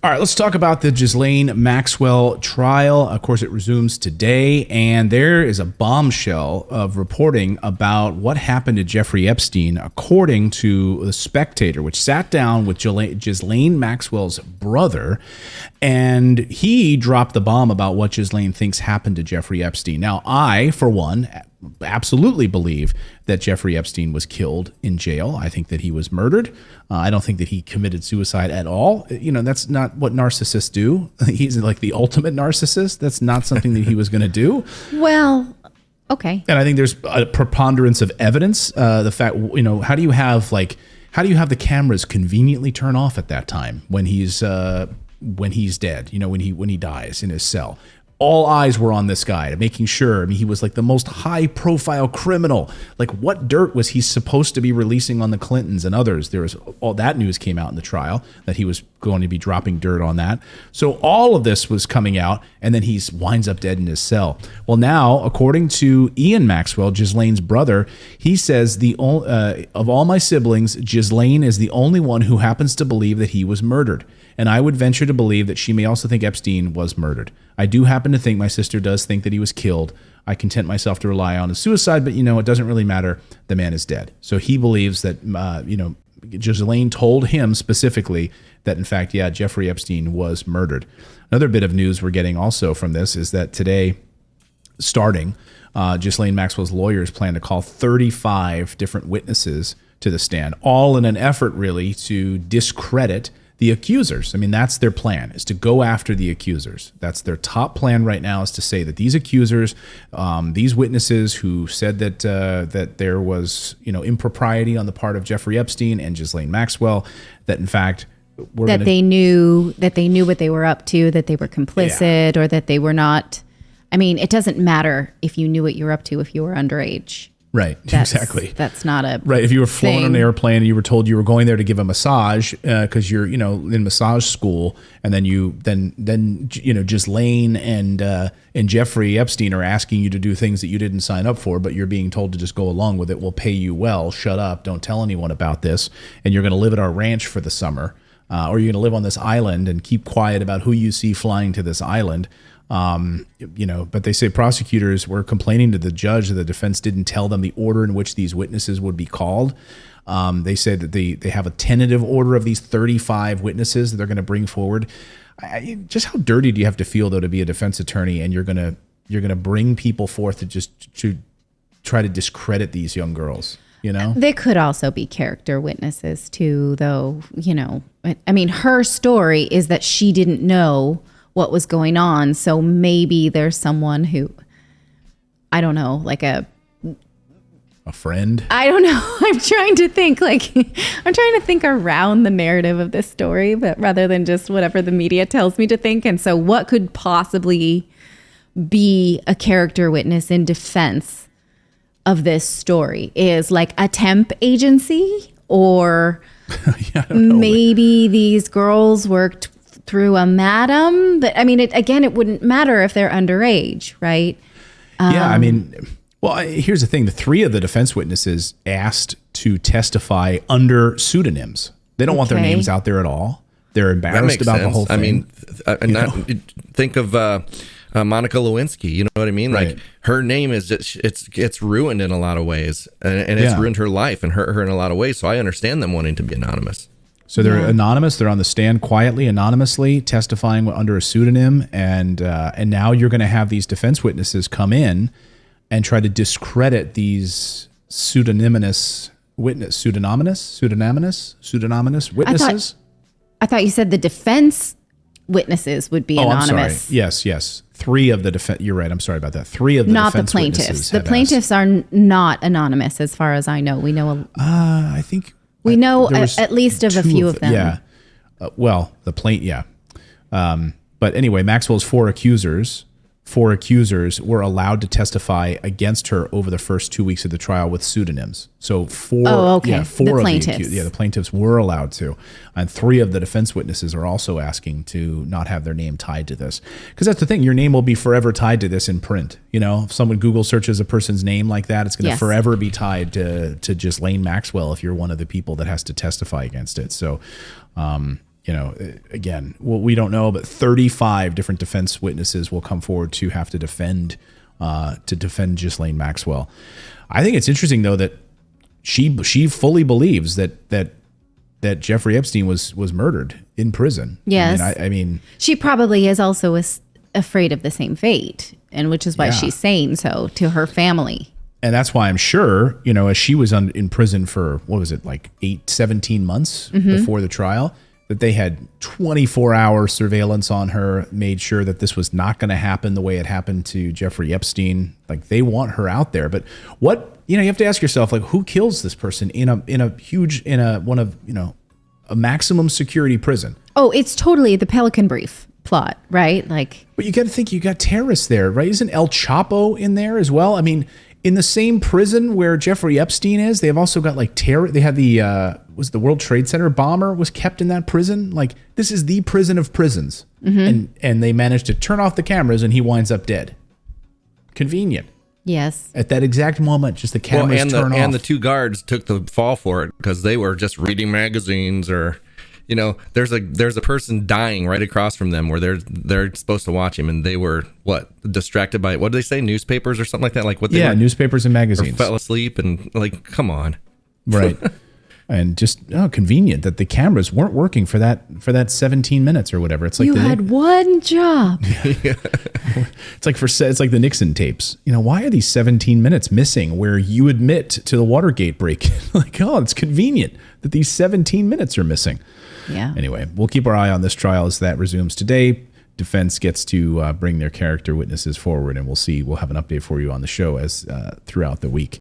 All right, let's talk about the Ghislaine Maxwell trial. Of course, it resumes today, and there is a bombshell of reporting about what happened to Jeffrey Epstein, according to The Spectator, which sat down with Ghislaine Maxwell's brother, and he dropped the bomb about what Ghislaine thinks happened to Jeffrey Epstein. Now, I, for one, absolutely believe that Jeffrey Epstein was killed in jail. I think that he was murdered. I don't think that he committed suicide at all. You know, that's not what narcissists do. He's like the ultimate narcissist. That's not something that he was going to do. Well, okay. And I think there's a preponderance of evidence. The fact, you know, how do you have the cameras conveniently turn off at that time when he's dead? You know, when he dies in his cell. All eyes were on this guy, making sure. I mean, he was like the most high-profile criminal. Like, what dirt was he supposed to be releasing on the Clintons and others? There was all that news came out in the trial that he was going to be dropping dirt on that. So all of this was coming out, and then he winds up dead in his cell. Well, now, according to Ian Maxwell, Ghislaine's brother, he says of all my siblings, Ghislaine is the only one who happens to believe that he was murdered. And I would venture to believe that she may also think Epstein was murdered. I do happen to think my sister does think that he was killed. I content myself to rely on his suicide, but, you know, it doesn't really matter. The man is dead. So he believes that, Ghislaine told him specifically that, in fact, yeah, Jeffrey Epstein was murdered. Another bit of news we're getting also from this is that today, starting, Ghislaine Maxwell's lawyers plan to call 35 different witnesses to the stand, all in an effort really to discredit the accusers. I mean, that's their plan, is to go after the accusers. That's their top plan right now, is to say that these accusers, these witnesses who said that there was, you know, impropriety on the part of Jeffrey Epstein and Ghislaine Maxwell, that in fact they knew what they were up to, that they were complicit, or that they were not. I mean, it doesn't matter if you knew what you were up to if you were underage. Right, exactly. That's not a right. If you were flown on an airplane and you were told you were going there to give a massage because you're, you know, in massage school, and then Ghislaine and Jeffrey Epstein are asking you to do things that you didn't sign up for, but you're being told to just go along with it. We'll pay you well. Shut up. Don't tell anyone about this. And you're going to live at our ranch for the summer, or you're going to live on this island and keep quiet about who you see flying to this island. But they say prosecutors were complaining to the judge that the defense didn't tell them the order in which these witnesses would be called. They said that they have a tentative order of these 35 witnesses that they're going to bring forward. Just how dirty do you have to feel, though, to be a defense attorney and you're going to bring people forth to try to discredit these young girls? You know, they could also be character witnesses too, though. You know, I mean, her story is that she didn't know what was going on. So maybe there's someone who, I don't know, like a friend. I don't know. I'm trying to think around the narrative of this story, but rather than just whatever the media tells me to think. And so what could possibly be a character witness in defense of this story? Is like a temp agency, or maybe these girls worked through a madam. But I mean, it wouldn't matter if they're underage, right? Yeah, I mean, well, here's the thing. The 3 of the defense witnesses asked to testify under pseudonyms. They don't want their names out there at all. They're embarrassed about the whole thing. I mean, think of Monica Lewinsky. You know what I mean? Right. Like, her name is it's ruined in a lot of ways, and it's ruined her life and hurt her in a lot of ways. So I understand them wanting to be anonymous. So they're anonymous. They're on the stand quietly, anonymously, testifying under a pseudonym. And now you're going to have these defense witnesses come in and try to discredit these pseudonymous witnesses. I thought you said the defense witnesses would be anonymous. I'm sorry. Yes. 3 of the defense. You're right. I'm sorry about that. 3 of the not defense the plaintiffs. witnesses. The plaintiffs are not anonymous, as far as I know. We know. I think. We know at least of a few of them. Yeah. But anyway, Maxwell's 4 accusers were allowed to testify against her over the first 2 weeks of the trial with pseudonyms. So 4 the plaintiffs. The plaintiffs were allowed to. And 3 of the defense witnesses are also asking to not have their name tied to this. Because that's the thing, your name will be forever tied to this in print. You know, if someone Google searches a person's name like that, it's going to forever be tied to Ghislaine Maxwell if you're one of the people that has to testify against it. So again, well, we don't know, but 35 different defense witnesses will come forward to have to defend Ghislaine Maxwell. I think it's interesting though that she fully believes that Jeffrey Epstein was murdered in prison. Yes. I mean, she probably is also afraid of the same fate, and which is why she's saying so to her family. And that's why I'm sure, as she was in prison for, what was it, like 17 months before the trial, that they had 24-hour surveillance on her, made sure that this was not going to happen the way it happened to Jeffrey Epstein. Like, they want her out there. But what, you have to ask yourself, like, who kills this person in a maximum security prison? Oh, it's totally the Pelican Brief plot, right? Like, but you got to think, you got terrorists there, right? Isn't El Chapo in there as well? I mean, in the same prison where Jeffrey Epstein is, they have also got like terror. They had the World Trade Center bomber was kept in that prison. Like, this is the prison of prisons, and they managed to turn off the cameras, and he winds up dead. Convenient. Yes. At that exact moment, just the cameras turn off. And the two guards took the fall for it because they were just reading magazines, or, there's a person dying right across from them where they're supposed to watch him, and they were distracted by, what did they say, newspapers or something like that? Like what? They were, newspapers and magazines. Or fell asleep, and like, come on. Right. And just convenient that the cameras weren't working for that 17 minutes or whatever. It's like you had one job. It's like the Nixon tapes. Why are these 17 minutes missing where you admit to the Watergate break? Like, it's convenient that these 17 minutes are missing. Yeah. Anyway, we'll keep our eye on this trial as that resumes today. Defense gets to bring their character witnesses forward, and we'll see. We'll have an update for you on the show as throughout the week.